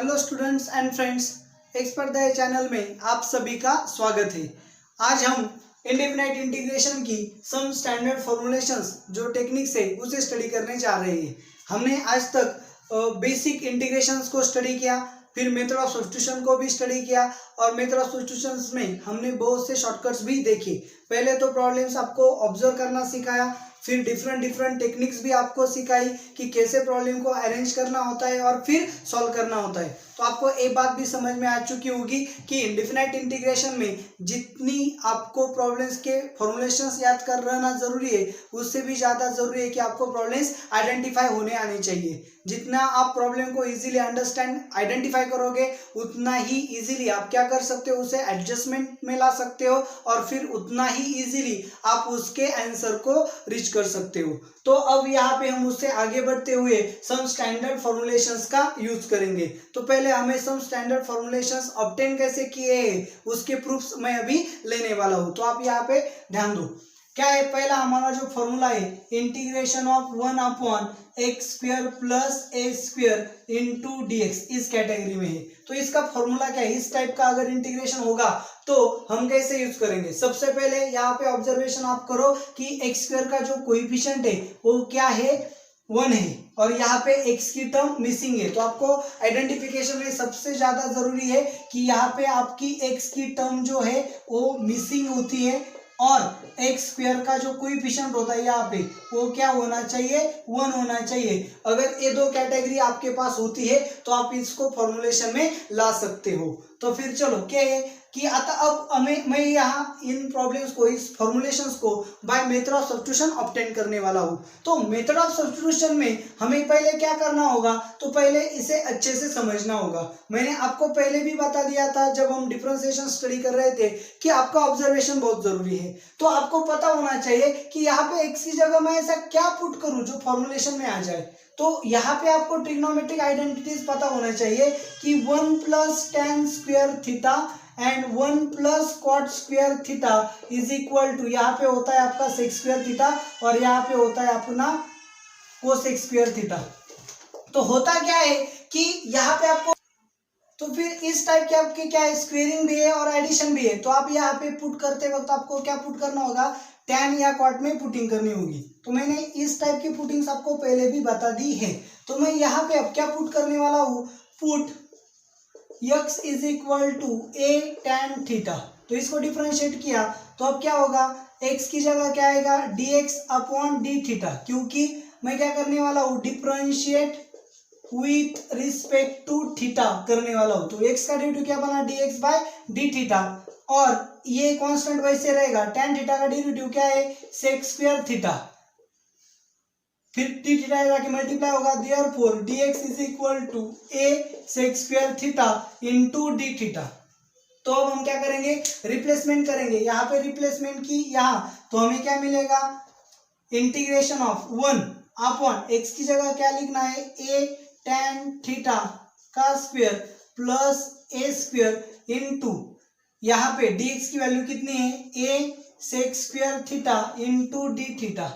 Hello students and friends, expert the channel में आप सभी का स्वागत है। आज हम इंडेफिनाइट इंटीग्रेशन की सम स्टैंडर्ड फॉर्मूलेशंस जो टेक्निक्स है उसे स्टडी करने जा रहे हैं। हमने आज तक बेसिक इंटीग्रेशंस को स्टडी किया, फिर मेथड ऑफ सब्स्टिट्यूशन को भी स्टडी किया और मेथड ऑफ सब्स्टिट्यूशंस में हमने बहुत से शॉर्टकट्स भी देखे। पहले तो प्रॉब्लम्स आपको ऑब्जर्व करना सिखाया, फिर डिफरेंट टेक्निक्स भी आपको सिखाई कि कैसे प्रॉब्लम को अरेंज करना होता है और फिर सॉल्व करना होता है। तो आपको एक बात भी समझ में आ चुकी होगी कि इंडेफिनाइट इंटीग्रेशन में जितनी आपको प्रॉब्लम्स के फॉर्मुलेशंस याद कर रहना जरूरी है, उससे भी ज़्यादा जरूरी है कि आपको प्रॉब्लम्स आइडेंटिफाई होने आनी चाहिए। जितना आप प्रॉब्लम को इजीली अंडरस्टैंड आइडेंटिफाई करोगे, उतना ही इजीली आप क्या कर सकते हो, उसे एडजस्टमेंट में ला सकते हो और फिर उतना ही इजीली आप उसके आंसर को रीच कर सकते हो। तो अब यहाँ पे हम उससे आगे बढ़ते हुए सम स्टैंडर्ड फॉर्मुलेशंस का यूज करेंगे। तो पहले हमें सम स्टैंडर्ड फॉर्मुलेशंस ऑब्टेन कैसे किए हैं उसके प्रूफ्स मैं अभी लेने वाला हूँ। तो आप यहाँ पे ध्यान दो, क्या है पहला हमारा जो फॉर्मूला है, integration of 1/x² plus a² into dx इस कैटेगरी में है। तो इसका फॉर्मूला क्या है, इस टाइप का अगर इंटीग्रेशन होगा तो हम कैसे यूज करेंगे। सबसे पहले यहाँ पे ऑब्जर्वेशन आप करो कि x² का जो कोएफिशिएंट है वो क्या है, 1 है और यहाँ पे x की टर्म मिसिंग है। तो आपको आइडेंटिफिकेशन में सबसे ज्यादा जरूरी है कि यहाँ पे आपकी x की टर्म जो है वो मिसिंग होती है और x² का जो कोएफिशिएंट होता है यहाँ पे वो क्या होना चाहिए, 1 होना चाहिए। अगर ये दो कैटेगरी आपके पास होती है तो आप इसको फॉर्मुलेशन में ला सकते हो। तो फिर चलो क्या है कि अब मैं यहाँ इन प्रॉब्लम्स को, इस फॉर्मुलेशंस को by method of substitution obtain करने वाला हूँ। तो मेथड ऑफ सब्स्टिट्यूशन में हमें पहले क्या करना होगा, तो पहले इसे अच्छे से समझना होगा। मैंने आपको पहले भी बता दिया था जब हम डिफरेंशिएशन स्टडी कर रहे थे कि आपका ऑब्जर्वेशन बहुत जरूरी है। तो आपको पता होना चाहिए कि यहाँ पे x की जगह मैं ऐसा क्या पुट करूँ जो फॉर्मुलेशन में आ जाए। तो यहाँ पे आपको ट्रिग्नोमेट्रिक आइडेंटिटीज पता होना चाहिए कि 1 + tan² theta and 1 + cot² theta is equal to, यहाँ पे होता है आपका sec² थीटा और यहाँ पे होता है अपना cosec² थीटा। तो होता क्या है कि यहाँ पे आपको, तो फिर इस टाइप के आपके क्या है, स्क्वेयरिंग भी है और एडिशन भी है। तो आप यहाँ पे पुट करते वक्त आपको क्या पुट करना होगा, tan या cot में पुटिंग करनी होगी। तो मैंने इस टाइप की पुटिंग्स आपको पहले भी बता दी है। तो मैं यहाँ पे अब क्या पुट करने वाला हूँ, put x is equal to a tan theta. तो इसको डिफरेंशिएट किया तो अब क्या होगा, x की जगह क्या आएगा, dx/d थीटा, क्योंकि मैं क्या करने वाला हूँ, differentiate with respect to theta करने वाला हूँ। तो x का डेरिवेटिव क्या बना, dx/d थीटा और ये कांस्टेंट वैसे रहेगा। tan थीटा का डेरिवेटिव क्या है, sec² थीटा, फिर d थीटा जाके मल्टीप्लाई होगा, therefore dx is equal to a sec² theta into d theta. तो अब हम क्या करेंगे, रिप्लेसमेंट करेंगे। यहाँ पे रिप्लेसमेंट की यहाँ, तो हमें क्या मिलेगा, इंटीग्रेशन ऑफ 1/x की जगह क्या लिखना है, a tan थीटा का स्क्वायर प्लस a² इंटू, यहाँ पे dx की वैल्यू कितनी है, a sec² theta into d theta.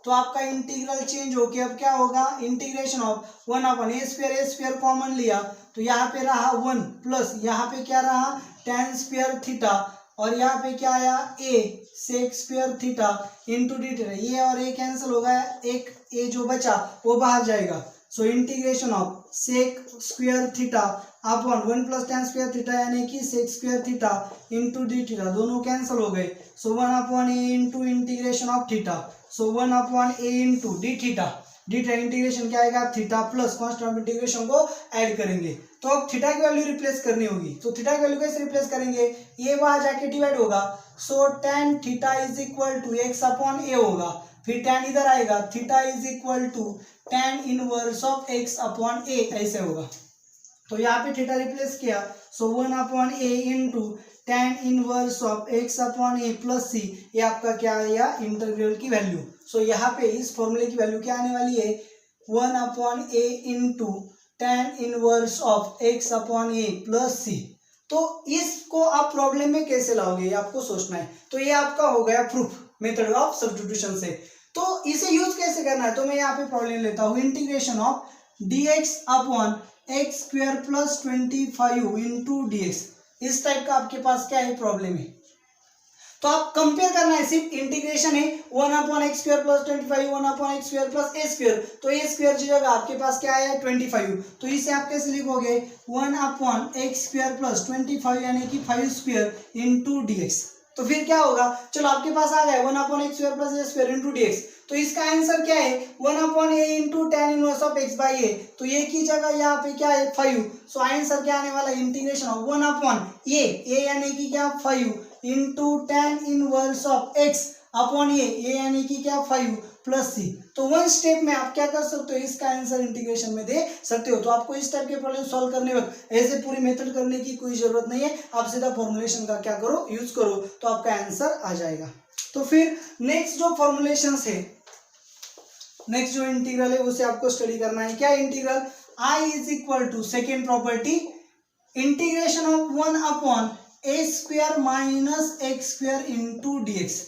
तो आपका इंटीग्रल चेंज होके अब क्या होगा, इंटीग्रेशन ऑफ 1/a² कॉमन लिया तो यहाँ पे रहा 1 प्लस यहाँ पे क्या रहा, tan² थीटा और यहाँ पे क्या आया, a sec² theta into d theta. ये और ये कैंसिल हो गया, एक a जो बचा वो बाहर जाएगा। सो integration of sec² theta upon 1 + tan² theta यानी कि sec² theta into d theta, दोनों कैंसिल हो गए। सो 1/a into integration of theta, so 1/a into d theta, integration क्या आएगा, theta plus constant of integration को ऐड करेंगे। तो अब थीटा की वैल्यू रिप्लेस करनी होगी। तो थीटा की वैल्यू कैसे रिप्लेस करेंगे, ये वहां जाके डिवाइड होगा। So tan theta is equal to x/a होगा, फिर tan इधर आएगा, theta is equal to tan inverse of x/a ऐसे होगा। तो यहाँ पे थीटा रिप्लेस किया, so 1/a into tan inverse of x/a plus c, ये आपका क्या आएगा, इंटीग्रल की वैल्यू। सो यहाँ पे इस फॉर्मूले की वैल्यू क्या आने वाली है, 1/a into tan inverse of x/a plus c। तो इसको आप प्रॉब्लम में कैसे लाओगे, ये आपको सोचना है। तो ये आपका हो गया प्रूफ मेथड ऑफ सब्स्टिट्यूशन से। तो इसे यूज कैसे करना है, तो मैं यहाँ पे प्रॉब्लम लेता हूँ, integration of dx upon x square plus 25 into dx। इस टाइप का आपके पास क्या है प्रॉब्लम है। तो आप कंपेयर करना है, सिर्फ इंटीग्रेशन है 1 upon x square plus 25 1 upon x square plus ए स्क्वायर, तो ए स्क्वायर की जगह आपके पास क्या है 25, तो इसे आप कैसे लिखोगे 1 अपॉन एक्स स्क्वायर प्लस 25 यानी कि 5 स्क्वायर इंटू dx। तो फिर क्या होगा, चलो आपके पास आ गया 1 अपॉन एक्स स्क्वायर प्लस ए स्क्वायर इंटू dx। तो इसका आंसर क्या है 1 upon A into tan inverse of x by a. तो ए की जगह यहाँ पे क्या है 5, सो आंसर क्या आने वाला इंटीग्रेशन ऑफ 1 अपॉन ए यानी कि क्या 5 into tan inverse of x upon a यानी कि क्या 5 प्लस सी। तो वन स्टेप में आप क्या कर सकते हो, इसका आंसर इंटीग्रेशन में दे सकते हो। तो आपको इस टाइप के प्रॉब्लम सॉल्व करने वक्त ऐसे पूरी मेथड करने की कोई जरूरत नहीं है, आप सीधा फॉर्मुलेशन का क्या करो यूज करो, तो आपका आंसर आ जाएगा। तो फिर नेक्स्ट जो फॉर्मुलेशन है, नेक्स्ट जो इंटीग्रल है उसे आपको स्टडी करना है। क्या integral I is equal to second property integration of 1 upon A square minus x square into dx।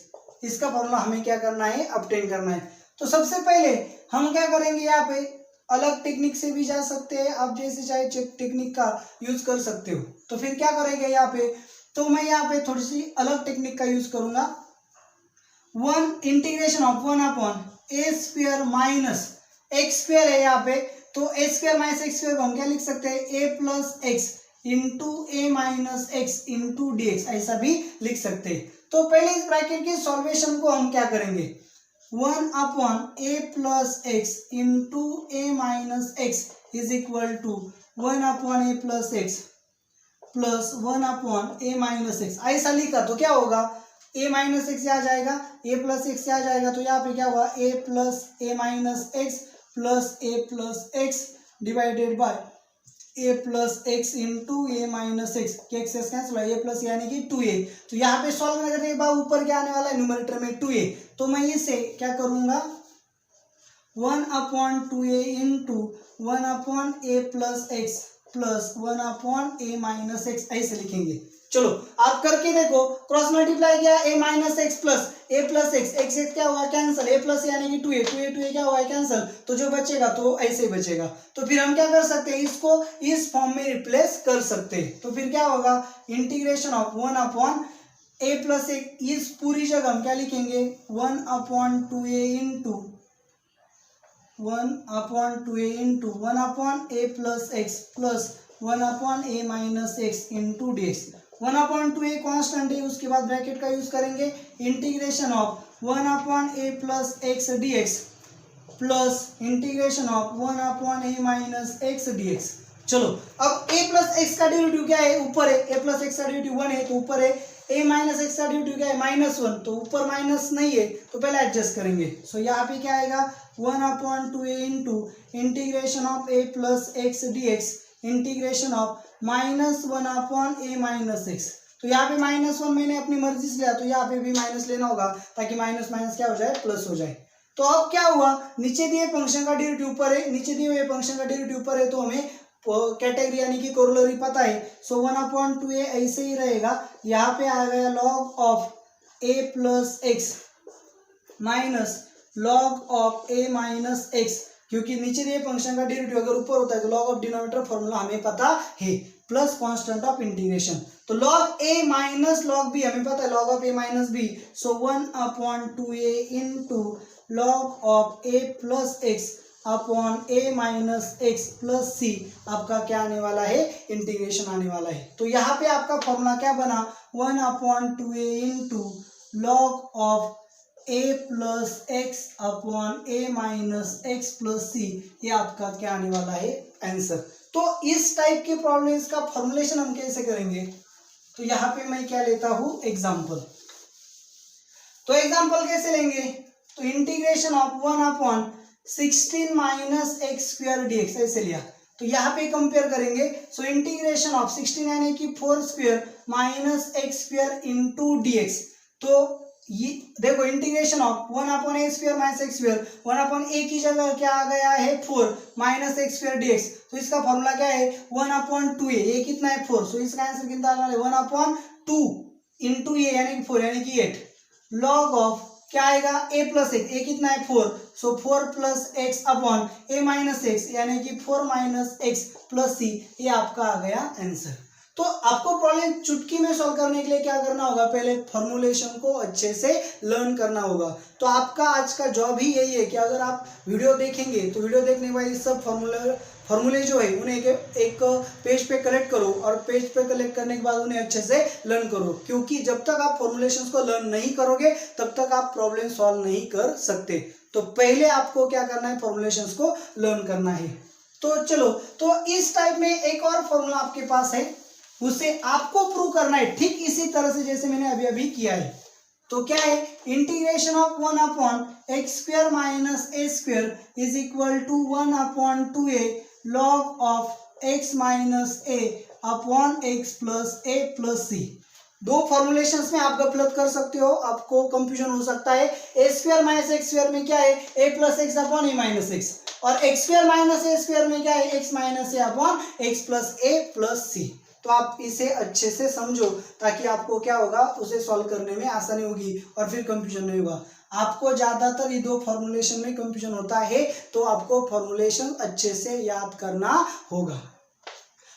इसका फॉर्मूला हमें क्या करना है ऑब्टेन करना है। तो सबसे पहले हम क्या करेंगे, यहाँ पे अलग टेक्निक से भी जा सकते हैं, आप जैसे चाहे टेक्निक का यूज कर सकते हो। तो फिर क्या करेंगे यहाँ पे, तो मैं यहाँ पे थोड़ी सी अलग टेक्निक का यूज करूंगा। 1 integration of 1 upon A square minus x square है यहाँ पे, तो a square minus x square को हम क्या लिख सकते हैं ए प्लस एक्स इंटू ए माइनस एक्स इंटू dx, ऐसा भी लिख सकते हैं। तो पहले इस ब्रैकेट के सॉल्वेशन को हम क्या करेंगे 1 upon A plus x into A minus X is equal to 1 upon A plus x plus 1 upon A minus X, ऐसा लिखा तो क्या होगा ए माइनस एक्स आ जाएगा ए प्लस एक्स आ जाएगा, तो यहाँ पे क्या हुआ a plus a minus x plus a plus x divided by a plus x into A minus x, x cancel a plus यानी कि 2a। तो यहाँ पे सॉल्व करने के बाद ऊपर क्या आने वाला है न्यूमरेटर में 2a, तो मैं इसे क्या करूंगा 1 अपॉन 2a इंटू 1 अपॉन ए प्लस एक्स प्लस 1 अपॉन ए माइनस एक्स, ऐसे लिखेंगे। चलो आप करके देखो, क्रॉस मल्टीप्लाई किया ए minus x plus a plus x, x x क्या हुआ कैंसिल, ए प्लस यानी कि 2a क्या हुआ कैंसिल, तो जो बचेगा तो ऐसे बचेगा। तो फिर हम क्या कर सकते हैं, इसको इस फॉर्म में रिप्लेस कर सकते हैं। तो फिर क्या होगा integration of 1 upon A plus x, इस पूरी जगह हम क्या लिखेंगे 1 upon 2a into 1 upon 2a into 1 upon ए प्लस एक्स प्लस 1 अपॉन ए minus x into dx। 1 upon 2a constant है, उसके बाद ब्रैकेट का यूज करेंगे integration of 1 upon A plus x dx plus integration of 1 upon A minus x dx। चलो अब a plus x का derivative क्या है, ऊपर है a प्लस एक्स का डेरिवेटिव 1 है तो ऊपर है, a माइनस एक्स का डेरिवेटिव क्या है -1, तो ऊपर माइनस नहीं है तो पहले एडजस्ट करेंगे। सो यहाँ पे क्या आएगा 1 upon 2a into integration of a plus x dx integration of -1 upon A minus x. तो यहाँ पे -1 मैंने अपनी मर्जी से लिया, तो यहाँ पे भी माइनस लेना होगा ताकि माइनस माइनस क्या हो जाए प्लस हो जाए। तो अब क्या हुआ, नीचे दिए फंक्शन का डेरिवेटिव ऊपर है, नीचे दिए हुए फंक्शन का डेरिवेटिव ऊपर है, तो हमें कैटेगरी यानी कि कोरोलरी पता है। सो 1 अपॉन 2a ऐसे ही रहेगा, यहाँ पे आ गया log of a plus x minus log of a minus x, क्योंकि नीचे दिए फंक्शन का डेरिवेटिव अगर ऊपर होता है तो लॉग ऑफ डिनोमिनेटर फॉर्मूला हमें पता है, प्लस कांस्टेंट ऑफ इंटीग्रेशन। तो log a minus log b हमें पता है, log of a minus b, so 1 upon 2a into log of a plus x upon A minus x plus c, आपका क्या आने वाला है इंटीग्रेशन आने वाला है। तो यहाँ पे आपका फॉर्मूला क्या बना 1 upon 2a into log of a plus x upon A minus x plus c, ये आपका क्या आने वाला है आंसर। तो इस टाइप के प्रॉब्लम्स का फॉर्मुलेशन हम कैसे करेंगे, तो यहाँ पे मैं क्या लेता हूँ एग्जाम्पल। तो एग्जाम्पल कैसे लेंगे, तो integration of 1 upon 16 minus x square dx ऐसे लिया, तो यहाँ पे कंपेयर करेंगे। सो इंटीग्रेशन ऑफ 16 यानी कि 4 square minus x square into dx, तो ये देखो integration of 1 upon A square minus x square, 1 upon a की जगह क्या आ गया है 4 माइनस एक्स स्क्वायर dx, तो इसका फॉर्मूला क्या है 1 अपॉन 2a, ये कितना है 4, सो इसका आंसर कितना आ रहा है 1 अपॉन 2 इंटू ए यानी कि 4 यानी कि 8 लॉग ऑफ क्या आएगा a प्लस एक्स, a कितना है 4, सो 4 plus x upon a minus x, यानी कि 4 माइनस एक्स प्लस सी, ये आपका आ गया आंसर। तो आपको प्रॉब्लम चुटकी में सॉल्व करने के लिए क्या करना होगा, पहले फॉर्मूलेशन को अच्छे से लर्न करना होगा। तो आपका आज का जॉब ही यही है कि अगर आप वीडियो देखेंगे तो वीडियो देखने के बाद ये सब फॉर्मूले जो है उन्हें एक पेज पे कलेक्ट करो, और पेज पे कलेक्ट करने के बाद उन्हें अच्छे से लर्न करो, क्योंकि जब तक आप फॉर्मुलेशंस को लर्न नहीं करोगे तब तक आप प्रॉब्लम सॉल्व नहीं कर सकते। तो पहले आपको क्या करना है, फॉर्मुलेशंस को लर्न करना है। तो चलो, तो इस टाइप में एक और फॉर्मूला आपके पास है, उसे आपको प्रूव करना है ठीक इसी तरह से जैसे मैंने अभी अभी किया है। तो क्या है, integration of 1 upon x square minus A square is equal to 1 upon 2a log of x minus a upon x plus a plus c. दो फॉर्मुलेशंस में आप गलत कर सकते हो, आपको कंफ्यूजन हो सकता है। A square minus x square में क्या है, ए प्लस एक्स अपॉन ए माइनस एक्स, और एक्स स्क्वायर माइनस ए स्क्वायर में क्या है, x minus a upon x plus a plus c. तो आप इसे अच्छे से समझो ताकि आपको क्या होगा, उसे सॉल्व करने में आसानी होगी और फिर कंफ्यूजन नहीं होगा। आपको ज्यादातर ये दो फॉर्मुलेशन में कंफ्यूजन होता है, तो आपको फॉर्मुलेशन अच्छे से याद करना होगा।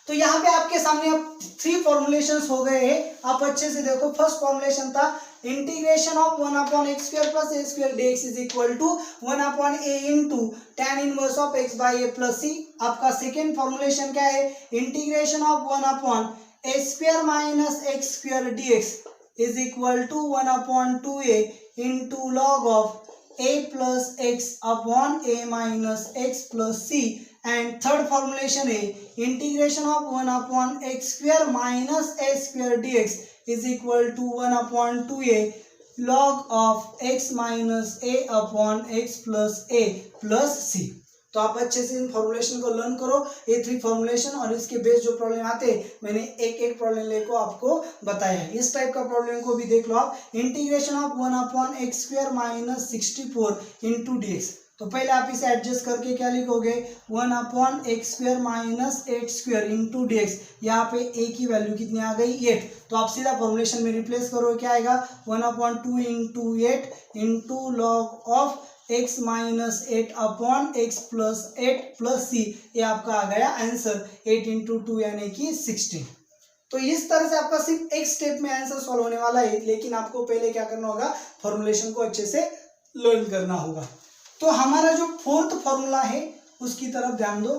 तो यहाँ पे आपके सामने अब 3 फॉर्मुलेशंस हो गए हैं, आप अच्छे से देखो। फर्स्ट फॉर्मुलेशन था integration of 1 upon x square plus A square dx is equal to 1 upon A into tan inverse of x by A plus c. आपका सेकेंड फॉर्मुलेशन क्या है, integration of 1 upon A square minus x square dx is equal to 1 upon 2a into log of A plus x upon A minus x plus C. And third formulation है integration of 1 upon x square minus A square dx is equal to 1 upon 2a log of x minus a upon x plus a plus c. तो आप अच्छे से इन formulation को learn करो, ये 3 formulation, और इसके बेस जो प्रॉब्लम आते हैं मैंने एक एक प्रॉब्लम लेको आपको बताया है। इस टाइप का प्रॉब्लम को भी देख लो आप, integration of 1 upon x square minus 64 into dx। तो पहले आप इसे एडजस्ट करके क्या लिखोगे, 1 upon x square minus 8 square into dx। यहाँ पे a की वैल्यू कितनी आ गई, 8। तो आप सीधा फॉर्मुलेशन में रिप्लेस करो, क्या आएगा, 1 upon 2 into 8 into log of x minus 8 upon x plus 8 plus c. ये आपका आ गया आंसर, 8 इंटू 2 यानी कि 16। तो इस तरह से आपका सिर्फ एक स्टेप में आंसर सॉल्व होने वाला है, लेकिन आपको पहले क्या करना होगा, फॉर्मुलेशन को अच्छे से लर्न करना होगा। तो हमारा जो फोर्थ फॉर्मूला है उसकी तरफ ध्यान दो।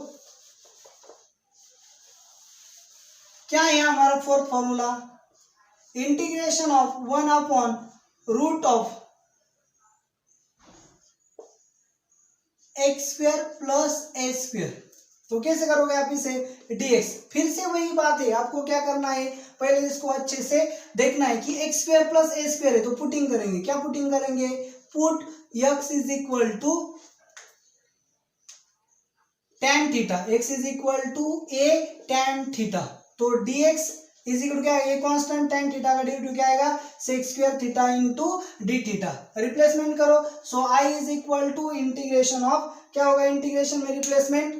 क्या है हमारा fourth formula, integration of 1 upon root of x square plus A square. तो कैसे करोगे आप इसे, dx। फिर से वही बात है, आपको क्या करना है, पहले इसको अच्छे से देखना है कि एक्स स्क्वायर प्लस ए स्क्वायर है, तो पुटिंग करेंगे। क्या पुटिंग करेंगे, put x is equal to tan theta, x is equal to a tan theta. तो dx इज इक्वल क्या है, ये कांस्टेंट tan थीटा का ड्यू क्या आएगा, sec square theta into D theta. Replacement करो, so i is equal to integration of, क्या होगा इंटीग्रेशन में replacement,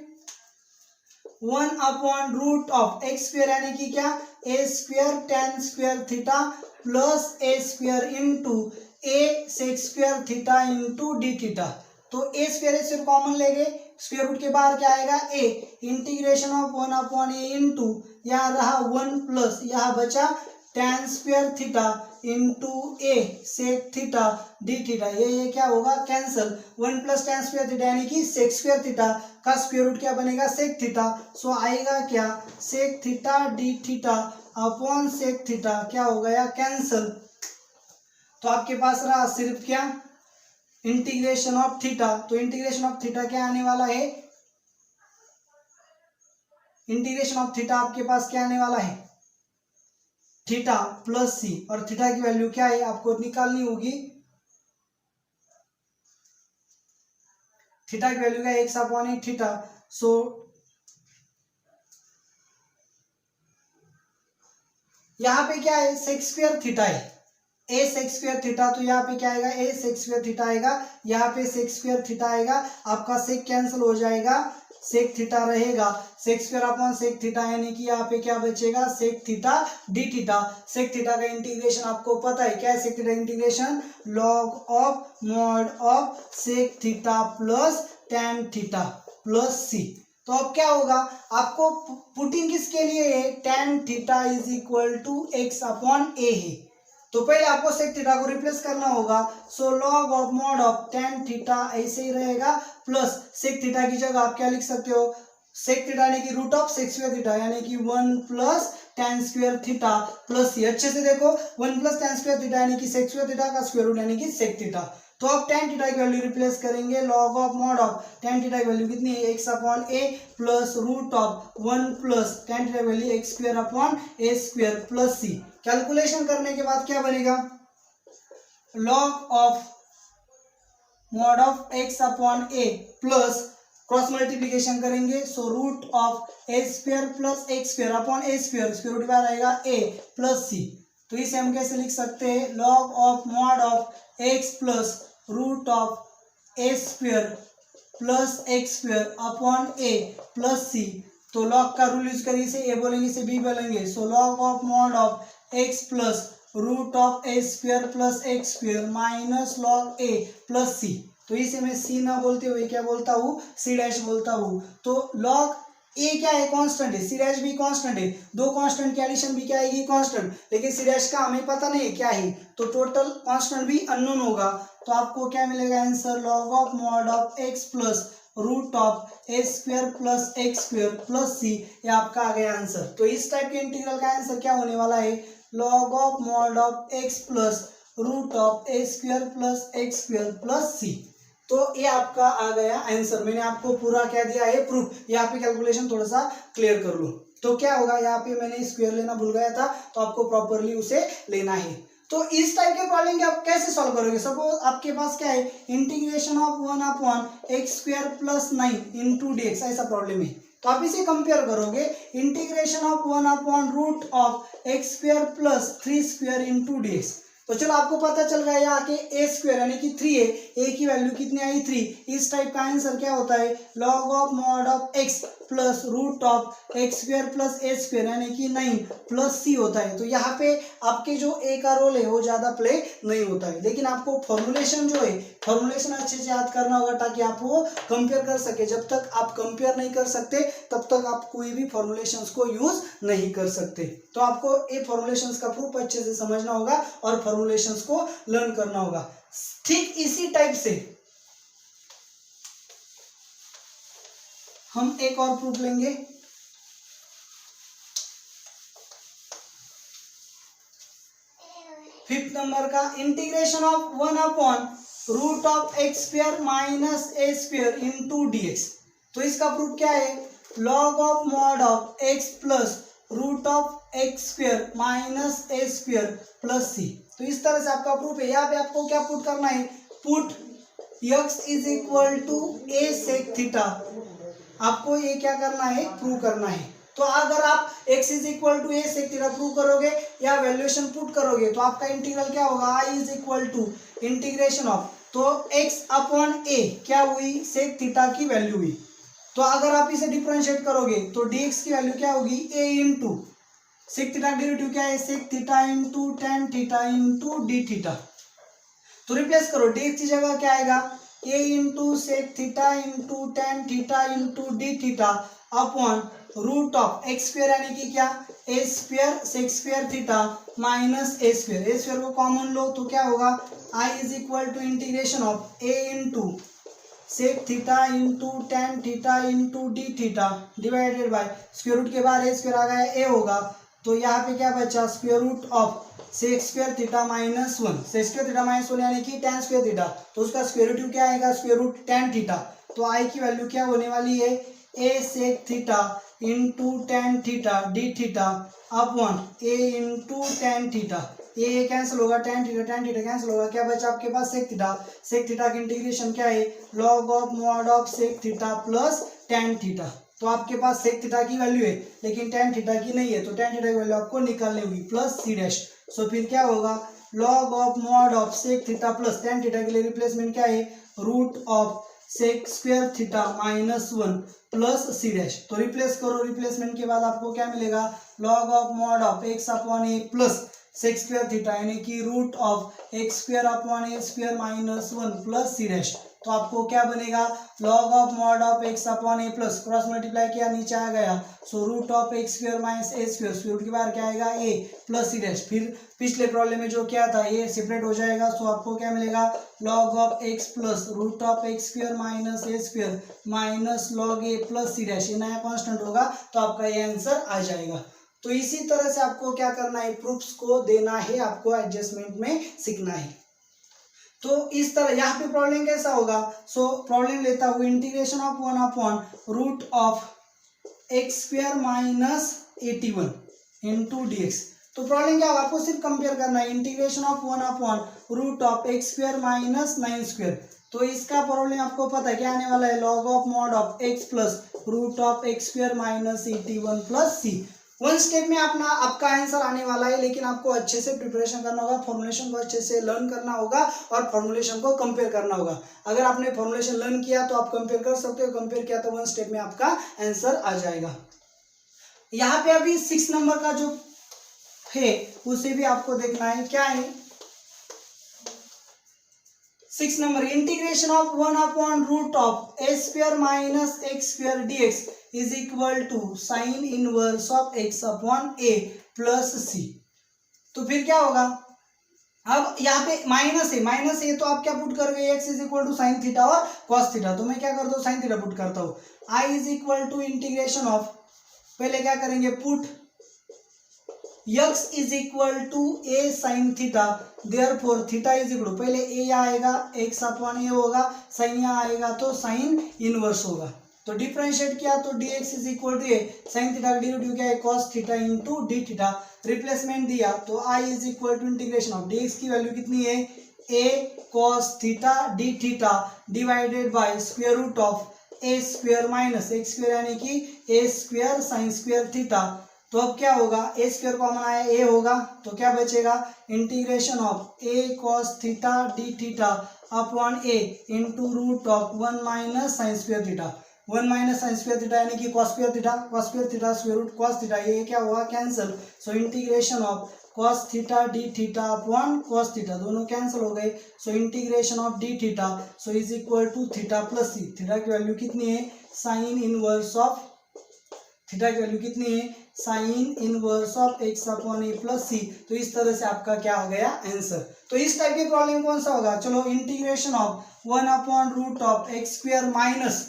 1 upon root of x square यानी कि क्या, a square tan square theta plus a square into a sec square theta into D theta. तो a square सिर्फ common लेंगे, square root के बाहर क्या आएगा, a integration of 1 upon A into, यहाँ रहा 1 प्लस यहाँ बचा tan square theta into a sec theta D theta. ये क्या होगा, cancel, 1 plus tan square theta यानी कि sec स्क्वायर थीटा का स्क्वायर रूट क्या बनेगा, sec थीटा। सो आएगा क्या, sec theta D theta upon sec theta, क्या हो गया, कैंसल। तो आपके पास रहा सिर्फ क्या, इंटीग्रेशन ऑफ थीटा। तो इंटीग्रेशन ऑफ थीटा क्या आने वाला है, इंटीग्रेशन ऑफ थीटा आपके पास क्या आने वाला है, थीटा प्लस सी, और थीटा की वैल्यू क्या है आपको निकालनी होगी, थीटा की वैल्यू क्या है, एक्स अपॉन थीटा। सो यहाँ पे क्या है, सेक स्क्वायर थीटा है, ए सेक स्क्वायर थीटा। तो यहाँ पे क्या आएगा, ए सेक स्क्वायर थीटा आएगा, यहाँ पे सेक स्क्वायर थीटा आएगा, आपका सेक कैंसिल हो जाएगा, सेक थीटा रहेगा, sec square upon sec theta, यानी कि यहाँ पे क्या बचेगा sec theta D theta. Sec theta का इंटीग्रेशन आपको पता है क्या है, sec theta integration log of mod of sec theta plus tan theta plus c. तो अब क्या होगा, आपको पुटिंग किसके लिए है, tan theta is equal to x upon a है, तो पहले आपको सेक थीटा को रिप्लेस करना होगा। सो log of mod of tan theta ऐसे ही रहेगा, प्लस सेक थीटा की जगह आप क्या लिख सकते हो, सेक थीटा यानी कि root of sec square theta, यानी कि 1 plus tan square theta plus c. अच्छे से देखो, 1 प्लस tan स्क्वायर थीटा यानी कि सेक स्क्वायर थीटा का स्क्वायर रूट यानी कि सेक थीटा। तो अब tan थीटा की वैल्यू रिप्लेस करेंगे, log of mod of tan theta की वैल्यू कितनी है, X upon A plus root of 1 plus tan theta की वैल्यू एक्स स्क्वायर अपॉन ए स्क्वायर प्लस सी। कैलकुलेशन करने के बाद क्या बनेगा, log of mod of x upon A plus cross multiplication करेंगे, so root of A square plus x square upon A square, square root बार आएगा a plus c. तो इसे हम कैसे लिख सकते हैं, log of mod of x plus root of A square plus x square upon A plus c. तो लॉग का रूल यूज करिए, इसे ए बोलेंगे इसे बी बोलेंगे, so log of mod of x plus root of A square plus x square minus log A plus c. तो इसे मैं सी ना बोलते हुए क्या बोलता हूँ, सी डैश बोलता हूँ। तो लॉग ए क्या है, कांस्टेंट है, सी डैश भी कांस्टेंट है, दो कांस्टेंट की एडिशन भी क्या आएगी कांस्टेंट, लेकिन सी डैश का हमें पता नहीं है क्या है, तो टोटल कांस्टेंट भी अननोन होगा। तो आपको क्या मिलेगा answer, log of mod of x plus root of A square plus x square plus c, ये आपका आ गया आंसर। तो इस टाइप के इंटीग्रल का आंसर क्या होने वाला है, log of mod of x plus root of A square plus x square plus c. तो ये आपका आ गया आंसर। मैंने आपको पूरा क्या दिया है, प्रूफ। यहाँ पे कैलकुलेशन थोड़ा सा क्लियर कर लो। तो क्या होगा, यहाँ पे मैंने स्क्वायर लेना भूल गया था, तो आपको प्रॉपरली उसे लेना है। तो इस टाइप के प्रॉब्लम के आप कैसे सॉल्व करोगे, सपोज आपके पास क्या है, integration of 1 upon x square plus 9 into D X, ऐसा प्रॉब्लम है। तो आप इसे कंपेयर करोगे, integration of 1 upon root of x square plus 3 square into D x. तो चलो आपको पता चल गया यहाँ के ए स्क्वायर यानी कि 3 है, ए की वैल्यू कितनी आई 3। इस टाइप का आंसर क्या होता है, log of mod of x plus root of x square plus A square यानी कि 9 प्लस सी होता है। तो यहाँ पे आपके जो ए का रोल है वो ज्यादा प्ले नहीं होता है, लेकिन आपको फॉर्मुलेशन जो है फॉर्मुलेशन अच्छे से याद करना होगा ताकि आप वो कंपेयर कर सके। जब तक आप कंपेयर नहीं कर सकते तब तक आप कोई भी फॉर्मुलेशंस को यूज नहीं कर सकते। तो आपको ये फॉर्मुलेशंस का प्रूफ अच्छे से समझना होगा और फॉर्मुलेशंस को लर्न करना होगा। ठीक इसी टाइप से हम एक और प्रूफ लेंगे। फिफ्थ नंबर का, integration of 1 upon root of x square minus A square into D x. तो इसका प्रूफ क्या है, log of mod of x plus root of x square minus A square plus c. तो इस तरह से आपका प्रूफ है। यहाँ पे आपको क्या पुट करना है, put x is equal to A sec theta. आपको ये क्या करना है, प्रूव करना है। तो अगर आप x is equal to A sec theta prove करोगे या वैल्यूएशन पुट करोगे तो आपका इंटीग्रल क्या होगा, i is equal to integration of, तो x अपॉन ए क्या हुई, सेक थीटा की वैल्यू हुई। तो अगर आप इसे डिफरेंशिएट करोगे तो dx की वैल्यू क्या होगी, a into sec theta derivative क्या है, sec theta into tan theta into D theta. तो रिप्लेस करो, dx की जगह क्या आएगा, a into sec theta into tan theta into D theta upon root of x square यानी कि क्या, a square sec square theta minus A square. A square को कॉमन लो तो क्या होगा, i is equal to integration of a into sec theta into tan theta into D theta divided by square root के बाद ए square आ गया, ए होगा। तो यहाँ पे क्या बचा, square root of sec square theta minus 1, sec square theta minus 1 यानी कि टेन स्क्वायर थीटा, तो उसका स्क्वायर रूट क्या आएगा, स्क्वायर रूट टेन थीटा। तो आई की वैल्यू क्या होने वाली है, a sec theta into tan theta D theta upon A into tan theta. ये कैंसिल होगा, टेन थीटा कैंसिल होगा, क्या बचा आपके पास, सेक थीटा। सेक थीटा की इंटीग्रेशन क्या है, log of mod of sec theta plus tan theta. तो आपके पास सेक थीटा की वैल्यू है लेकिन टेन थीटा की नहीं है, तो टेन थीटा की वैल्यू आपको निकालनी होगी प्लस सी डैश। सो फिर क्या होगा, log of mod of sec theta plus tan theta के लिए रिप्लेसमेंट क्या है, root of sec square theta minus 1 plus C dash. तो रिप्लेस करो, रिप्लेसमेंट के बाद आपको क्या मिलेगा, log of mod of x upon A plus sec square theta यानी कि root of x square upon A square minus 1 plus C dash. तो आपको क्या बनेगा, log of mod of x upon A plus cross multiply किया नीचे आ गया, so root of x square minus A square, square root के बाहर क्या आएगा ए प्लस सी डैश। फिर पिछले प्रॉब्लम में जो क्या था ये सेपरेट हो जाएगा, सो आपको क्या मिलेगा, log of x plus root of x square minus A square minus log A plus C dash. ये नया कांस्टेंट होगा तो आपका ये आंसर आ जाएगा। तो इसी तरह से आपको क्या करना है, प्रूफ्स को देना है, आपको एडजस्टमेंट में सीखना है। तो इस तरह यहाँ पे प्रॉब्लम कैसा होगा, सो प्रॉब्लम लेता हूँ integration of 1 upon root of x square minus 81 into D x. तो प्रॉब्लम क्या होगा, आपको सिर्फ कंपेयर करना है integration of 1 upon root of x square minus 9 square. तो इसका प्रॉब्लम आपको पता है क्या आने वाला है, log of mod of x plus root of x square minus 81 plus C. One step में आपका आंसर आने वाला है, लेकिन आपको अच्छे से प्रिपरेशन करना होगा, फॉर्मुलेशन को अच्छे से लर्न करना होगा और फॉर्मुलेशन को कंपेयर करना होगा। अगर आपने फॉर्मुलेशन लर्न किया तो आप कंपेयर कर सकते हो, कंपेयर किया तो वन स्टेप में आपका आंसर आ जाएगा। यहाँ पे अभी 6 नंबर का जो है उसे भी आपको देखना है, क्या है 6 number, integration of 1 upon root of A square minus x square D x is equal to sine inverse of x upon A plus c. तो फिर क्या होगा, अब यहाँ पे माइनस है तो आप क्या पुट करोगे, X is equal to sine theta और कॉस थीटा। तो मैं क्या करता हूँ, साइन थीटा पुट करता हूँ। I is equal to integration of, पहले क्या करेंगे, put x is equal to A sine theta, therefore theta is equal, पहले ए आएगा x अपॉन ए होगा, साइन यहाँ आएगा तो साइन इनवर्स होगा। तो डिफरेंशिएट किया तो dx is equal to A sine theta का डेरिवेटिव क्या है, cos theta into D theta. Replacement दिया तो i is equal to integration of dx की वैल्यू कितनी है, a cos theta D theta divided by square root of A square minus x square यानी कि A square sine square theta. तो अब क्या होगा, ए स्क्वायर कॉमन आया ए होगा तो क्या बचेगा, integration of A cos theta D theta upon A into root of 1 minus sine square theta. 1 minus sine square theta यानी कि cos square theta square root cos theta, ये क्या हुआ cancel. So integration of cos theta D theta upon cos theta, दोनों cancel हो गए। So integration of D theta so is equal to theta plus C. Theta की value कितनी है, sine inverse of, theta की वैल्यू कितनी है, sine inverse of x upon A plus c. तो इस तरह से आपका क्या हो गया आंसर। तो इस टाइप के प्रॉब्लम कौन सा होगा, चलो integration of 1 upon root of x square minus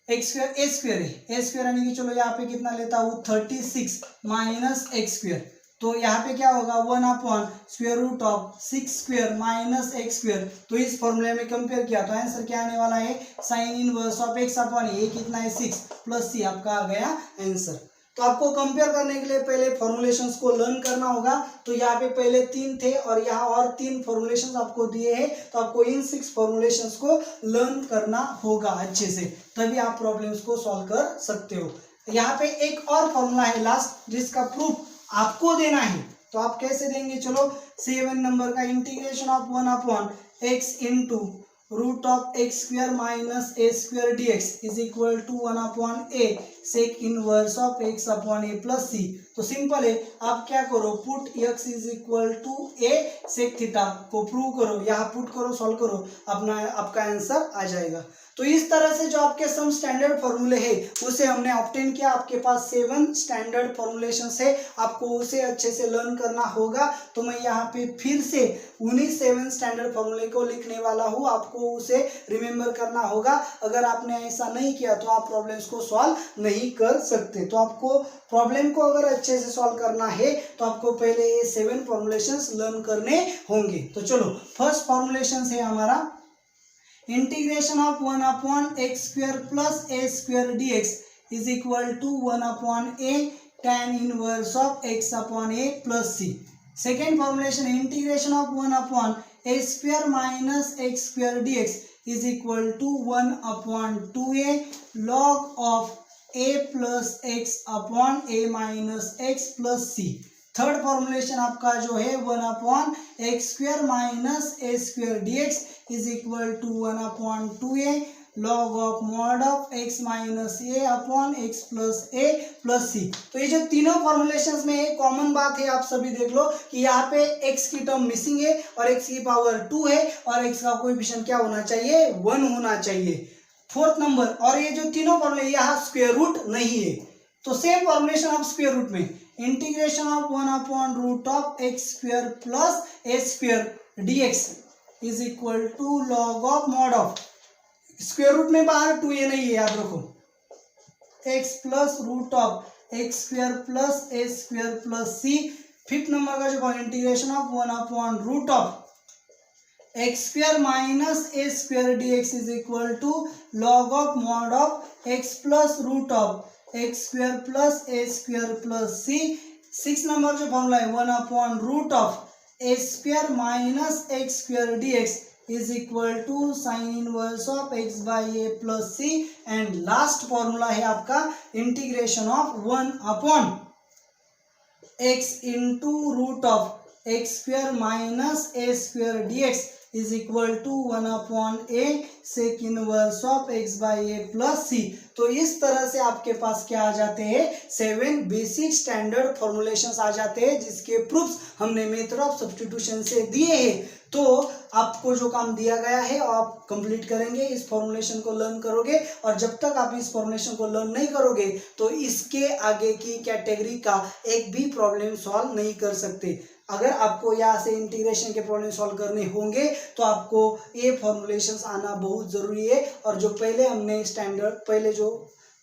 x square A square है, ए स्क्वायर यानी कि चलो यहाँ पे कितना लेता हूँ 36 माइनस एक्स स्क्वायर। तो यहाँ पे क्या होगा 1 upon square root of 6 square minus x square. तो इस फॉर्मूले में कंपेयर किया तो आंसर क्या आने वाला है, sine inverse of x upon a कितना है 6 प्लस सी, आपका आ गया आंसर। तो आपको कंपेयर करने के लिए पहले फॉर्मुलेशंस को लर्न करना होगा। तो यहाँ पे पहले 3 थे और यहाँ और 3 फॉर्मुलेशंस आपको दिए हैं, तो आपको इन 6 फॉर्मुलेशंस को लर्न करना होगा अच्छे से, तभी आप प्रॉब्लम्स को सॉल्व कर सकते हो। यहाँ पे एक और फॉर्मूला है लास्ट जिसका प्रूफ आपको देना है, तो आप कैसे देंगे, चलो 7 नंबर का integration of 1 upon x into root of x square minus A square D x is equal to 1 upon A sec inverse of x upon A plus c. तो सिंपल है, आप क्या करो, put x is equal to A sec theta को prove करो, यहाँ put करो, solve करो, आपका आंसर आ जाएगा। तो इस तरह से जो आपके सम स्टैंडर्ड फॉर्मूले है उसे हमने ऑब्टेन किया। आपके पास 7 स्टैंडर्ड फॉर्मुलेशंस है, आपको उसे अच्छे से लर्न करना होगा। तो मैं यहाँ पे फिर से उन्हीं 7 स्टैंडर्ड फॉर्मूले को लिखने वाला हूँ, आपको उसे रिमेम्बर करना होगा। अगर आपने ऐसा नहीं किया तो आप प्रॉब्लम्स को सॉल्व नहीं कर सकते। तो आपको प्रॉब्लम को अगर अच्छे से सॉल्व करना है तो आपको पहले ये 7 फॉर्मुलेशंस लर्न करने होंगे। तो चलो फर्स्ट फॉर्मुलेशन है हमारा integration of 1 upon x square plus A square D x is equal to 1 upon A tan inverse of x upon A plus C. Second formulation integration of 1 upon A square minus x square D x is equal to 1 upon 2a log of A plus x upon A minus x plus C. Third formulation आपका जो है 1 upon x square minus A square D x is equal to 1 upon 2a log of mod of x minus a upon x plus a plus c. तो ये जो तीनों formulations में एक common बात है, आप सभी देख लो कि यहाँ पे x की टर्म मिसिंग है और x की पावर 2 है और x का कोएफिशिएंट क्या होना चाहिए, 1 होना चाहिए। फोर्थ नंबर, और ये जो तीनों फॉर्मूले यहाँ स्क्वायर रूट नहीं है, तो same formulation of square root में integration of 1 upon root of x square plus A square dx is equal to log of mod of square root में बाहर 2a नहीं है, याद रखो, x plus root of x square plus A square plus c. Fifth number का जो integration of 1 upon root of x square minus A square dx is equal to log of mod of x plus root of x square plus A square plus C. Six number जो formula है 1 upon root of A square minus x square dx is equal to sine inverse of x by A plus C. And last formula है आपका integration of 1 upon x into root of x square minus A square dx is equal to 1 upon A sec inverse of x by A plus c. तो इस तरह से आपके पास क्या आ जाते हैं, 7 बेसिक स्टैंडर्ड फॉर्मुलेशंस आ जाते हैं, जिसके प्रूफ्स हमने मेथड ऑफ सब्स्टिट्यूशन से दिए हैं। तो आपको जो काम दिया गया है आप कंप्लीट करेंगे, इस फॉर्मुलेशन को लर्न करोगे, और जब तक आप इस फॉर्मुलेशन को लर्न नहीं करोगे तो इसके आगे की कैटेगरी का एक भी प्रॉब्लम सॉल्व नहीं कर सकते। अगर आपको यहाँ से इंटीग्रेशन के प्रॉब्लम सॉल्व करने होंगे तो आपको ये फॉर्मुलेशंस आना बहुत ज़रूरी है, और जो पहले हमने स्टैंडर्ड पहले जो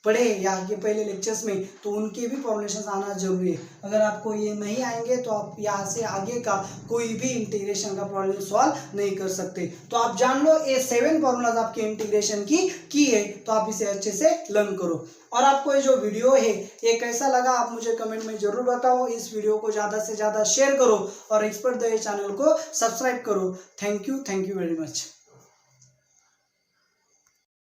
पढ़े यहाँ के पहले लेक्चर्स में, तो उनके भी फॉर्मुलेशंस आना जरूरी है। अगर आपको ये नहीं आएंगे तो आप यहाँ से आगे का कोई भी इंटीग्रेशन का प्रॉब्लम सॉल्व नहीं कर सकते। तो आप जान लो ये 7 फॉर्मूलाज आपके इंटीग्रेशन की है, तो आप इसे अच्छे से लर्न करो। और आपको ये जो वीडियो है ये कैसा लगा आप मुझे कमेंट में जरूर बताओ। इस वीडियो को ज़्यादा से ज़्यादा शेयर करो और एक्सपर्ट द चैनल को सब्सक्राइब करो। Thank you very much.